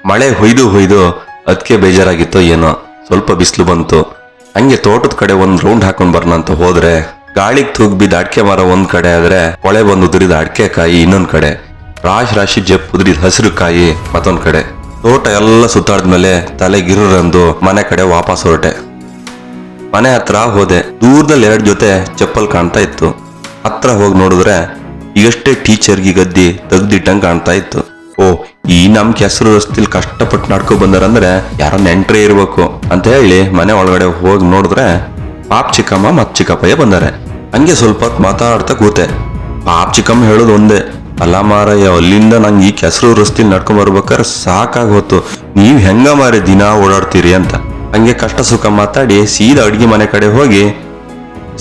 ಮಳೆ ಹೊಯ್ದು ಅದಕ್ಕೆ ಬೇಜಾರಾಗಿತ್ತೋ ಏನೋ, ಸ್ವಲ್ಪ ಬಿಸಿಲು ಬಂತು. ಹಂಗೆ ತೋಟದ ಕಡೆ ಒಂದ್ ರೌಂಡ್ ಹಾಕೊಂಡ್ ಬರೋಣ ಅಂತ ಹೋದ್ರೆ ಗಾಳಿಗೆ ತೂಗ್ ಬಿದ್ದ ಅಡಿಕೆ ಮರ ಒಂದ್ ಕಡೆ ಆದ್ರೆ ಹೊಳೆ ಬಂದು ಉದುರಿದ ಅಡಿಕೆ ಕಾಯಿ ಇನ್ನೊಂದ್ ಕಡೆ, ರಾಶಿ ಜಪ್ ಉದುರಿದ ಹಸಿರು ಕಾಯಿ ಮತ್ತೊಂದ್ ಕಡೆ. ತೋಟ ಎಲ್ಲ ಸುತ್ತಾಡ್ದ್ಮೇಲೆ ತಲೆ ಗಿರ್ರಂದು ಮನೆ ಕಡೆ ವಾಪಸ್ ಹೊರಟೆ. ಮನೆ ಹತ್ರ ಹೋದೆ. ದೂರದಲ್ಲಿ 2 ಜೊತೆ ಚಪ್ಪಲ್ ಕಾಣ್ತಾ ಇತ್ತು. ಹತ್ರ ಹೋಗಿ ನೋಡಿದ್ರೆ ಈಗಷ್ಟೇ ಟೀಚರ್ಗೆ ಗದ್ದಿ ತೆಗ್ದಿಟ್ಟಂಗ್ ಕಾಣ್ತಾ ಇತ್ತು. ಓ, ಈ ನಮ್ ಕೆಸರು ರಸ್ತಿಲ್ ಕಷ್ಟಪಟ್ಟು ನಡ್ಕೊ ಬಂದಾರಂದ್ರೆ ಯಾರೋ ನೆಂಟ್ರೇ ಇರ್ಬೇಕು ಅಂತ ಹೇಳಿ ಮನೆ ಒಳಗಡೆ ಹೋಗಿ ನೋಡಿದ್ರೆ ಪಾಪ್ ಚಿಕ್ಕಮ್ಮ ಮತ್ ಚಿಕ್ಕಪ್ಪಯ್ಯ ಬಂದಾರೆ. ಹಂಗೆ ಸ್ವಲ್ಪ ಹೊತ್ತು ಮಾತಾಡ್ತಾ ಕೂತೆ. ಪಾಪ್ ಚಿಕ್ಕಮ್ಮ ಹೇಳೋದು ಒಂದೇ, ಅಲ್ಲ ಮಾರಯ್ಯ, ಅಲ್ಲಿಂದ ನಂಗೆ ಈ ಕೆಸರು ರಸ್ತಿಲ್ ನಡ್ಕೊಂಡ್ ಬರ್ಬೇಕಾದ್ರೆ ಸಾಕಾಗಿ ಹೋತು, ನೀವ್ ಹೆಂಗ ಮಾರಿ ದಿನ ಓಡಾಡ್ತೀರಿ ಅಂತ. ಹಂಗೆ ಕಷ್ಟ ಸುಖ ಮಾತಾಡಿ ಸೀದಾ ಅಡ್ಗೆ ಮನೆ ಕಡೆ ಹೋಗಿ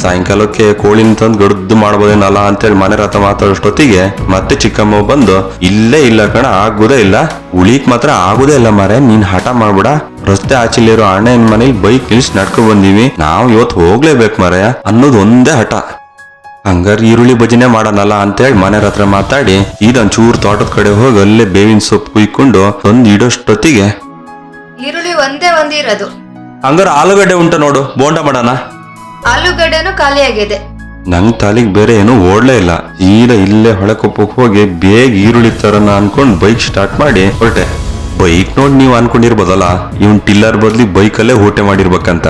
ಸಾಯಂಕಾಲಕ್ಕೆ ಕೋಳಿನ ತಂದು ಗಡ್ದು ಮಾಡ್ಬೋದೇನಲ್ಲ ಅಂತೇಳಿ ಮನೆ ರಥ ಮಾತಾಡೋಷ್ಟೊತ್ತಿಗೆ ಮತ್ತೆ ಚಿಕ್ಕಮ್ಮ ಬಂದು, ಇಲ್ಲೇ ಇಲ್ಲ ಕಣ, ಆಗುದೇ ಇಲ್ಲ, ಉಳಿಕ್ ಮಾತ್ರ ಆಗುದೇ ಇಲ್ಲ ಮಾರೆ, ನೀನ್ ಹಠ ಮಾಡ್ಬಿಡ, ರಸ್ತೆ ಆಚಿಲಿರೋ ಅಣ್ಣನ ಮನೇಲಿ ಬೈಕ್ ನಿಲ್ಸಿ ನಡ್ಕೊ ಬಂದೀವಿ, ನಾವು ಇವತ್ತು ಹೋಗ್ಲೇಬೇಕು ಮಾರಯ್ಯ ಅನ್ನೋದು ಒಂದೇ ಹಠ. ಹಂಗಾರ ಈರುಳ್ಳಿ ಭಜನೆ ಮಾಡೋಣಲ್ಲ ಅಂತೇಳಿ ಮನೆ ಹತ್ರ ಮಾತಾಡಿ ಇದೊಂಚೂರು ತೋಟದ ಕಡೆ ಹೋಗಿ ಅಲ್ಲೇ ಬೇವಿನ ಸೊಪ್ಪು ಕುಯ್ಕೊಂಡು ತಂದು ಇಡೋಷ್ಟೊತ್ತಿಗೆ ಈರುಳ್ಳಿ ಒಂದೇ ಇರೋದು. ಹಂಗಾರ ಆಲೂಗಡ್ಡೆ ಉಂಟ ನೋಡು, ಬೋಂಡ ಮಾಡೋಣ. ಆಲೂಗಡ್ಡೆನೂ ಖಾಲಿ ಆಗಿದೆ. ನಂಗ್ ತಾಲಿಗ್ ಬೇರೆ ಏನೂ ಓಡ್ಲೇ ಇಲ್ಲ. ಸೀದಾ ಇಲ್ಲೇ ಹೊಳೆಕೊಪ್ಪಕ್ಕೆ ಹೋಗಿ ಬೇಗ ಈರುಳ್ಳಿ ತರನ ಅನ್ಕೊಂಡ್ ಬೈಕ್ ಸ್ಟಾರ್ಟ್ ಮಾಡಿ ಹೊರಟೆ. ಬೈಕ್ ನೋಡಿ ನೀವು ಅನ್ಕೊಂಡಿರ್ಬೋದಲ್ಲ, ಇವನ್ ಟಿಲ್ಲರ್ ಬದ್ಲಿ ಬೈಕಲ್ಲೇ ಊಟ ಮಾಡಿರ್ಬೇಕಂತ.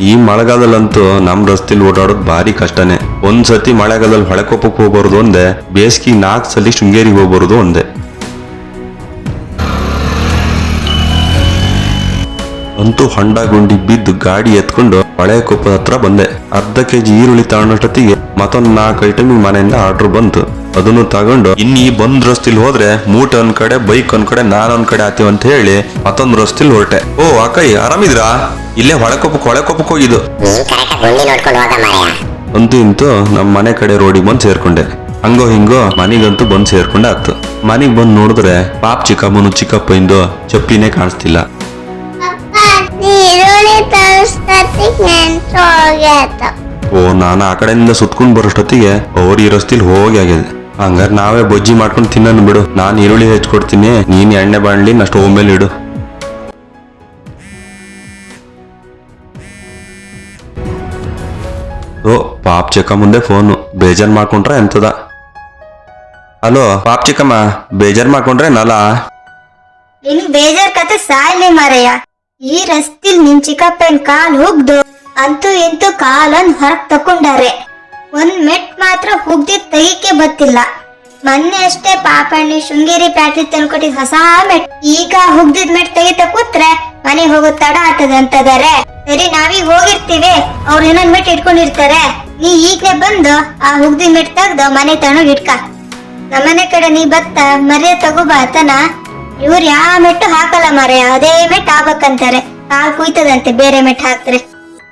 ಈ ಮಳೆಗಾಲದಲ್ಲಂತೂ ನಮ್ ರಸ್ತೆಲಿ ಓಡಾಡೋದು ಭಾರಿ ಕಷ್ಟನೇ. ಒಂದ್ಸತಿ ಮಳೆಗಾಲದಲ್ಲಿ ಹೊಳೆಕೊಪ್ಪಕ್ಕೆ ಹೋಗ್ಬಾರ್ದು ಒಂದೇ, ಬೇಸಿಗೆ 4 ಸಲ ಶೃಂಗೇರಿಗೆ ಹೋಗ್ಬಾರ್ದು ಒಂದೇ. ಅಂತೂ ಹೊಂಡ ಗುಂಡಿ ಬಿದ್ದು ಗಾಡಿ ಎತ್ಕೊಂಡು ಹೊಳೆಕೊಪ್ಪದ ಹತ್ರ ಬಂದೆ. ಅರ್ಧ ಕೆಜಿ ಈರುಳ್ಳಿ ತಗೊಂಡಷ್ಟೊತ್ತಿಗೆ ಮತ್ತೊಂದ್ 4 ಐಟಮ್ ಮನೆಯಿಂದ ಆರ್ಡರ್ ಬಂತು. ಅದನ್ನು ತಗೊಂಡು ಈ ಬಂದ್ ರಸ್ತಿಲ್ ಹೋದ್ರೆ ಮೂಟೆ ಒಂದ್ ಕಡೆ, ಬೈಕ್ ಒಂದ್ ಕಡೆ, ನಾನೊಂದ್ ಕಡೆ ಆತೀವಿ ಅಂತ ಹೇಳಿ ಮತ್ತೊಂದ್ ರಸ್ತಿಲ್ ಹೊರಟೆ. ಓ ಅಕ್ಕಯ್ಯ, ಆರಾಮಿದ್ರಾ? ಇಲ್ಲೇ ಹೊಳೆಕೊಪ್ಪಕ್ಕೆ ಹೋಗಿದ್ದು. ಅಂತೂ ಇಂತೂ ನಮ್ ಮನೆ ಕಡೆ ರೋಡಿಗೆ ಬಂದು ಸೇರ್ಕೊಂಡೆ. ಹಂಗೋ ಹಿಂಗೋ ಮನೆಗಂತೂ ಬಂದು ಸೇರ್ಕೊಂಡೆ ಆತು. ಮನೆಗ್ ಬಂದು ನೋಡಿದ್ರೆ ಪಾಪ್ ಚಿಕ್ಕಮ್ಮನು ಚಿಕ್ಕಪ್ಪಂದು ಚಪ್ಲಿನೇ ಕಾಣಿಸ್ತಿಲ್ಲ. ಓ, ನಾನು ಆ ಕಡೆಯಿಂದ ಸುತ್ಕೊಂಡ್ ಬರೋಷ್ಟೊತ್ತಿಗೆ ಅವ್ರ ಈ ರಸ್ತಿಲ್ ಹೋಗಿ ಆಗಿದೆ. ಹಂಗಾರ ನಾವೇ ಬಜ್ಜಿ ಮಾಡ್ಕೊಂಡು ತಿನ್ನೋಣ ಬಿಡು. ನಾನು ಈರುಳ್ಳಿ ಹೆಚ್ಚಿಕೊಡ್ತೀನಿ, ನೀನ್ ಎಣ್ಣೆ ಬಾಣ್ಲಿ ನಾ ಸ್ಟೋವ್ ಮೇಲೆ ಇಡು. ಓ, ಪಾಪ್ ಚಿಕ್ಕ ಮುಂದೆ ಫೋನು. ಬೇಜಾರ್ ಮಾಡ್ಕೊಂಡ್ರೆ ಎಂತದ? ಹಲೋ ಪಾಪ್ ಚಿಕ್ಕಮ್ಮ, ಬೇಜಾರ್ ಮಾಡ್ಕೊಂಡ್ರೆ ನಲ? ಇನ್ನು ಬೇಜಾರ್ ಕತೆ ಸಾಯ್ಲಿ ಮಾರಯ್ಯ. ಈ ರಸ್ತಿಲ್ ನಿನ್ ಚಿಕ್ಕಪ್ಪನ ಕಾಲ್ ಹುಗ್ದು ಅಂತೂ ಇಂತೂ ಕಾಲನ್ ಹೊರಗ್ ತಕೊಂಡಾರೆ. ಒಂದ್ ಮೆಟ್ ಮಾತ್ರ ಹುಗ್ದಿದ್ ತೆಗಿಕೆ ಬತ್ತಿಲ್ಲ. ಮೊನ್ನೆ ಅಷ್ಟೇ ಪಾಪಣ್ಣಿ ಶೃಂಗೇರಿ ಪ್ಯಾಟ್ರಿ ತಂದ್ಕೊಟ್ಟಿದ್ ಹೊಸ ಮೆಟ್, ಈಗ ಹುಗ್ದಿದ್ ಮೆಟ್ ತೆಗಿತ ಕೂತ್ರೆ ಮನೆ ಹೋಗೋದ್ ತಡ ಆಗ್ತದಂತದಾರೆ. ಸರಿ, ನಾವೀಗ ಹೋಗಿರ್ತೀವಿ, ಅವ್ರು ಇನ್ನೊಂದ್ ಮೆಟ್ ಇಟ್ಕೊಂಡಿರ್ತಾರೆ. ನೀ ಈಗ್ಲೇ ಬಂದು ಆ ಹುಗ್ದಿದ್ ಮೆಟ್ ತೆಗ್ದು ಮನೆ ತಗೊಂಡ್ ಇಟ್ಕ. ನಮ್ಮನೆ ಕಡೆ ನೀ ಬತ್ತ ಮರ್ಯ ತಗೋಬಾ ಆತನ. ಇವ್ರು ಯಾವ ಮೆಟ್ಟು ಹಾಕಲ್ಲ ಮಾರಯ್ಯ, ಅದೇ ಮೆಟ್ ಆಗ್ಬೇಕಂತಾರೆ. ಕಾಲ್ ಕುಯ್ತದಂತೆ ಬೇರೆ ಮೆಟ್ ಹಾಕ್ತಾರೆ.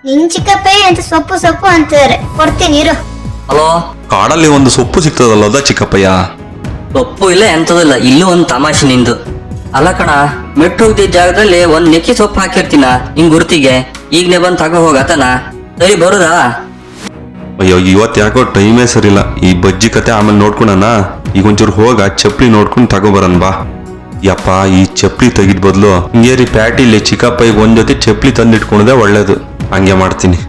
ನಿನ್ ಚಿಕ್ಕಪ್ಪೇ ಅಂತ ಸೊಪ್ಪು ಅಂತಾರೆ. ಕೊಡ್ತೀನಿ ಇರು. ಹಲೋ, ಕಾಡಲ್ಲಿ ಒಂದು ಸೊಪ್ಪು ಸಿಗ್ತದಲ್ಲ ಚಿಕ್ಕಪ್ಪಯ್ಯ? ಸೊಪ್ಪು ಇಲ್ಲ ಎಂತದಿಲ್ಲ, ಇಲ್ಲೂ ಒಂದ್ ತಮಾಷೆ ನಿಂದು. ಅಲ್ಲ ಕಣ, ಮೆಟ್ಟು ಹೋಗ್ದಿದ್ದ ಜಾಗದಲ್ಲಿ ಒಂದ್ ನೆಕ್ಕಿ ಸೊಪ್ಪು ಹಾಕಿರ್ತೀನ ನಿಂಗ್ ಗುರ್ತಿಗೆ. ಈಗ್ನೇ ಬಂದ್ ತಗೋ ಹೋಗತನ. ಸರಿ, ಬರುದಾ? ಅಯ್ಯೋ, ಇವತ್ತು ಯಾಕೋ ಟೈಮೇ ಸರಿಲ್ಲ. ಈ ಬಜ್ಜಿ ಕತೆ ಆಮೇಲೆ ನೋಡ್ಕೊಳಣ. ಈಗ ಒಂಚೂರು ಹೋಗ ಚಪ್ಪಲಿ ನೋಡ್ಕೊಂಡು ತಗೋಬರನ್ ಬಾ. ಯಪ್ಪ, ಈ ಚಪ್ಪಲಿ ತೆಗಿದ್ ಬದ್ಲು ಹಿಂಗೇರಿ ಪ್ಯಾಟಿಲಿ ಚಿಕ್ಕಪ್ಪಯ್ಯ ಒಂದ್ ಜೊತೆ ಚಪ್ಪಲಿ ತಂದಿಟ್ಕೊಂಡೆ ಒಳ್ಳೇದು. ಹಂಗೆ ಮಾಡ್ತೀನಿ.